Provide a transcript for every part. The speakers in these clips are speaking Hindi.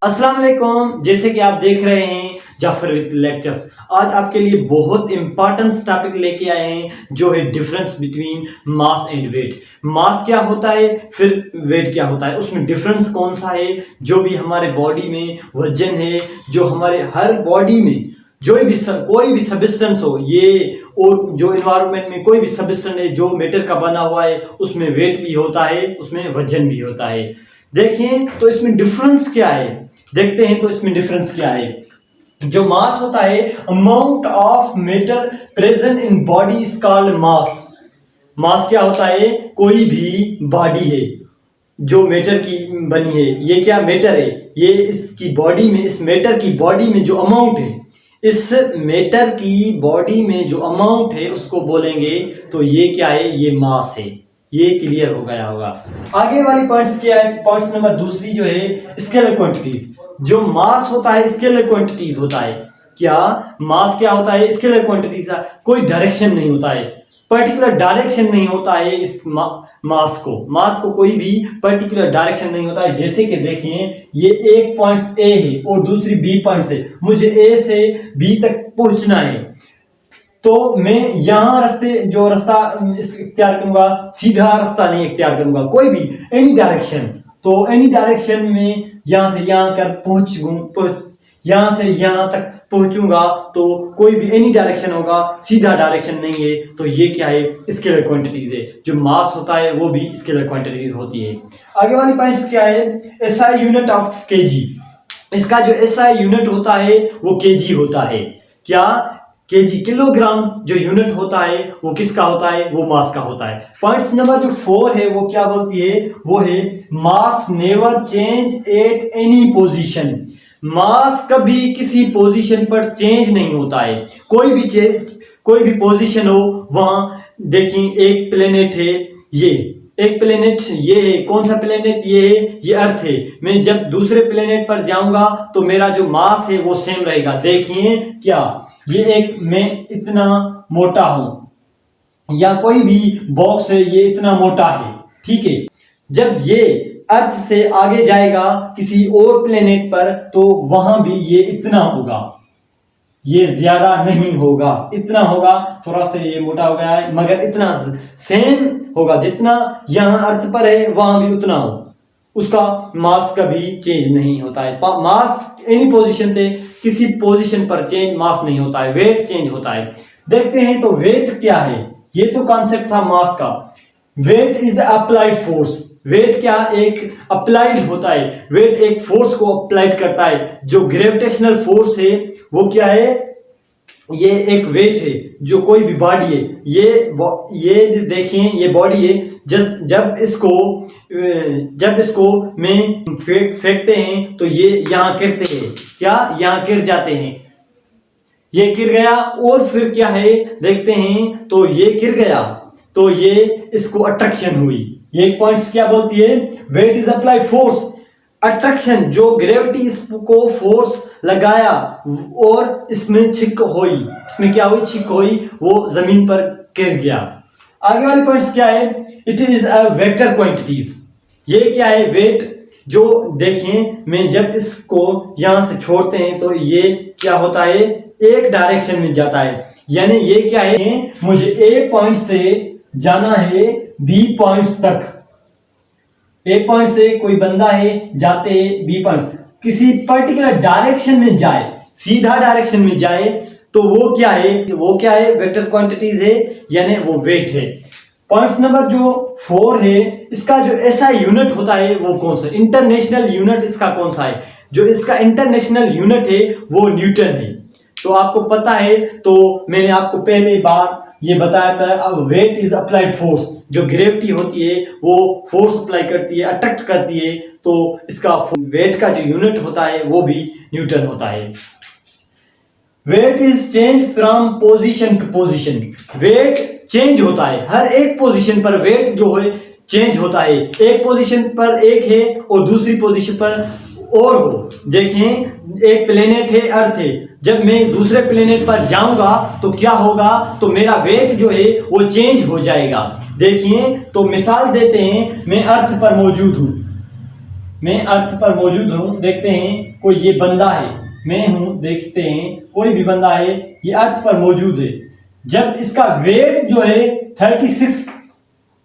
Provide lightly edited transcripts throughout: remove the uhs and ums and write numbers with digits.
अस्सलाम वालेकुम। जैसे कि आप देख रहे हैं जाफर विद लेक्चर्स, आज आपके लिए बहुत इंपॉर्टेंट टॉपिक लेके आए हैं जो है difference between mass and weight. Mass क्या होता है, फिर वेट क्या होता है, उसमें डिफरेंस कौन सा है। जो भी हमारे बॉडी में वजन है, जो हमारे हर बॉडी में कोई भी सब्सटेंस हो, ये और जो एनवायरनमेंट में कोई भी सब्सटेंस है जो मेटर का बना हुआ है, उसमें वेट भी होता है, उसमें वजन भी होता है। देखिए तो इसमें डिफरेंस क्या है, देखते हैं तो इसमें डिफरेंस क्या है। जो मास होता है, amount of matter present in body is called mass. Mass क्या होता है, कोई भी बॉडी है जो मैटर की बनी है, ये क्या मैटर है, ये इसकी बॉडी में, इस मैटर की बॉडी में जो अमाउंट है, इस मैटर की बॉडी में जो अमाउंट है उसको बोलेंगे, तो ये क्या है, ये मास है। ये क्लियर हो गया होगा। आगे वाली पॉइंट्स क्या है, पॉइंट्स नंबर दूसरी जो है स्केलर क्वांटिटीज। जो मास होता है स्केलर क्वांटिटीज होता है। क्या मास क्या होता है, स्केलर क्वांटिटीज। कोई डायरेक्शन नहीं होता है, पर्टिकुलर डायरेक्शन नहीं होता है इस मास को कोई भी पर्टिकुलर डायरेक्शन नहीं होता है। जैसे कि देखिए ये एक पॉइंट ए है और दूसरी बी पॉइंट से, मुझे ए से बी तक पहुंचना है, तो मैं यहाँ रास्ता इख्तियार करूंगा, सीधा रास्ता नहीं इख्तियार करूंगा, कोई भी एनी डायरेक्शन। तो एनी डायरेक्शन में यहाँ से यहाँ कर यहाँ से यहाँ तक पहुंचूंगा, तो कोई भी एनी डायरेक्शन होगा, सीधा डायरेक्शन नहीं है। तो ये क्या है, स्केलर क्वांटिटीज है। जो मास होता है वो भी स्केलर क्वांटिटीज होती है। आगे वाली पॉइंट्स क्या है, एसआई यूनिट ऑफ केजी। इसका जो एसआई यूनिट होता है वो केजी होता है। क्या केजी, किलोग्राम जो यूनिट होता है वो किसका होता है, वो मास का होता है। पॉइंट्स नंबर जो 4 है वो क्या बोलती है, वो है mass never change at any position. Mass कभी किसी पोजीशन पर चेंज नहीं होता है। कोई भी पोजीशन हो, वहां देखिए एक प्लेनेट है, ये एक प्लेनेट ये है, कौन सा प्लेनेट, ये है, ये अर्थ है। मैं जब दूसरे प्लेनेट पर जाऊंगा तो मेरा जो मास है वो सेम रहेगा। देखिए क्या, ये एक, मैं इतना मोटा हूं, या कोई भी बॉक्स है ये इतना मोटा है, ठीक है। जब ये अर्थ से आगे जाएगा किसी और प्लेनेट पर, तो वहां भी ये इतना होगा, ये ज्यादा नहीं होगा, इतना होगा। थोड़ा सा ये मोटा हो गया है, मगर इतना सेम होगा, जितना यहां अर्थ पर है वहां भी उतना हो। उसका मास कभी चेंज नहीं होता है। मास एनी पोजीशन पे, किसी पोजीशन पर चेंज मास नहीं होता है, वेट चेंज होता है। देखते हैं तो वेट क्या है। ये तो कॉन्सेप्ट था मास का। Weight is applied force. Weight क्या, एक अप्लाइड होता है। वेट एक फोर्स को अप्लाइड करता है। जो ग्रेविटेशनल फोर्स है वो क्या है, ये एक वेट है। जो कोई भी बॉडी है, ये देखिए ये बॉडी है, जब इसको में फेंकते हैं तो ये यहाँ गिरते हैं, क्या यहाँ गिर जाते हैं, ये गिर गया। और फिर क्या है, देखते हैं तो ये गिर गया, तो ये इसको अट्रैक्शन हुई। ये पॉइंट्स क्या बोलती है, weight is applied force. Attraction, जो ग्रेविटी इसको फोर्स लगाया और इसमें छिक हुई, इसमें क्या हुई, छिक हुई, वो जमीन पर गिर गया। आगे वाले पॉइंट्स क्या है, it is a vector quantities. ये क्या है, वेट। जो देखिए मैं जब इसको यहां से छोड़ते हैं तो ये क्या होता है, एक डायरेक्शन में जाता है। यानी ये क्या है, मुझे ए पॉइंट से जाना है बी पॉइंट्स तक। ए पॉइंट से कोई बंदा है, जाते हैं बी पॉइंट, किसी पर्टिकुलर डायरेक्शन में जाए, सीधा डायरेक्शन में जाए, तो वो क्या है, वेक्टर क्वांटिटीज है, यानी वो वेट है। पॉइंट्स नंबर जो 4 है, इसका जो एसआई यूनिट होता है वो कौन सा, इंटरनेशनल यूनिट इसका कौन सा है। जो इसका इंटरनेशनल यूनिट है वो न्यूटन है। तो आपको पता है, तो मैंने आपको पहले बार ये बताया था। अब वेट इज अप्लाइड फोर्स। जो ग्रेविटी होती है वो फोर्स अप्लाई करती है, अट्रैक्ट करती है, तो इसका वेट का जो यूनिट होता है वो भी न्यूटन होता है। Weight is change from position to position. Weight change होता है, हर एक पोजीशन पर वेट जो है चेंज होता है। एक पोजीशन पर एक है और दूसरी पोजीशन पर और हो। देखें एक प्लेनेट है, अर्थ है, जब मैं दूसरे प्लेनेट पर जाऊंगा तो क्या होगा, तो मेरा वेट जो है वो चेंज हो जाएगा। देखिए तो मिसाल देते हैं, मैं अर्थ पर मौजूद हूं, मैं अर्थ पर मौजूद हूँ, देखते हैं कोई ये बंदा है, मैं हूँ, देखते हैं कोई भी बंदा है, ये अर्थ पर मौजूद है। जब इसका वेट जो है 36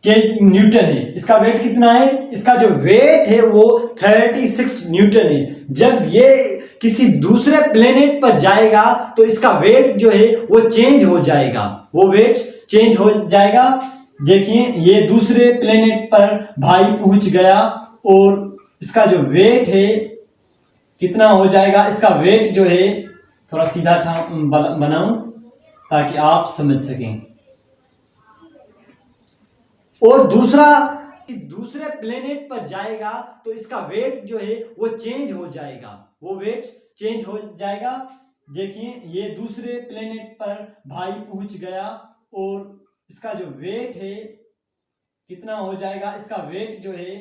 के न्यूटन है, इसका वेट कितना है, इसका जो वेट है वो 36 न्यूटन है। जब ये किसी दूसरे प्लेनेट पर जाएगा तो इसका वेट जो है वो चेंज हो जाएगा, वो वेट चेंज हो जाएगा। देखिए ये दूसरे प्लेनेट पर भाई पहुंच गया और इसका जो वेट है कितना हो जाएगा, इसका वेट जो है, थोड़ा सीधा बनाऊं ताकि आप समझ सकें। और दूसरे प्लेनेट पर जाएगा तो इसका वेट जो है वो चेंज हो जाएगा, वो वेट चेंज हो जाएगा। देखिए ये दूसरे प्लेनेट पर भाई पहुंच गया और इसका जो वेट है कितना हो जाएगा, इसका वेट जो है,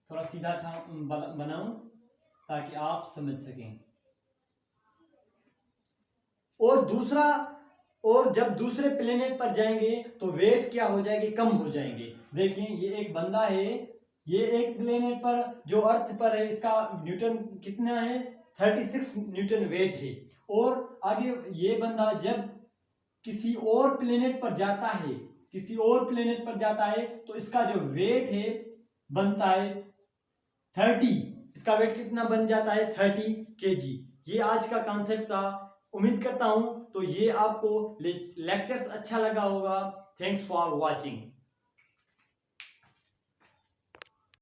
थोड़ा सीधा बनाऊं ताकि आप समझ सकें। और जब दूसरे प्लेनेट पर जाएंगे तो वेट क्या हो जाएंगे, कम हो जाएंगे। देखिए ये एक बंदा है, ये एक प्लेनेट पर जो अर्थ पर है, इसका न्यूटन कितना है, 36 न्यूटन वेट है। और आगे ये बंदा जब किसी और प्लेनेट पर जाता है, किसी और प्लेनेट पर जाता है तो इसका जो वेट है बनता है 30, इसका वेट कितना बन जाता है 30 केजी। ये आज का कॉन्सेप्ट था, उम्मीद करता हूं तो ये आपको लेक्चर्स अच्छा लगा होगा। Thanks for watching.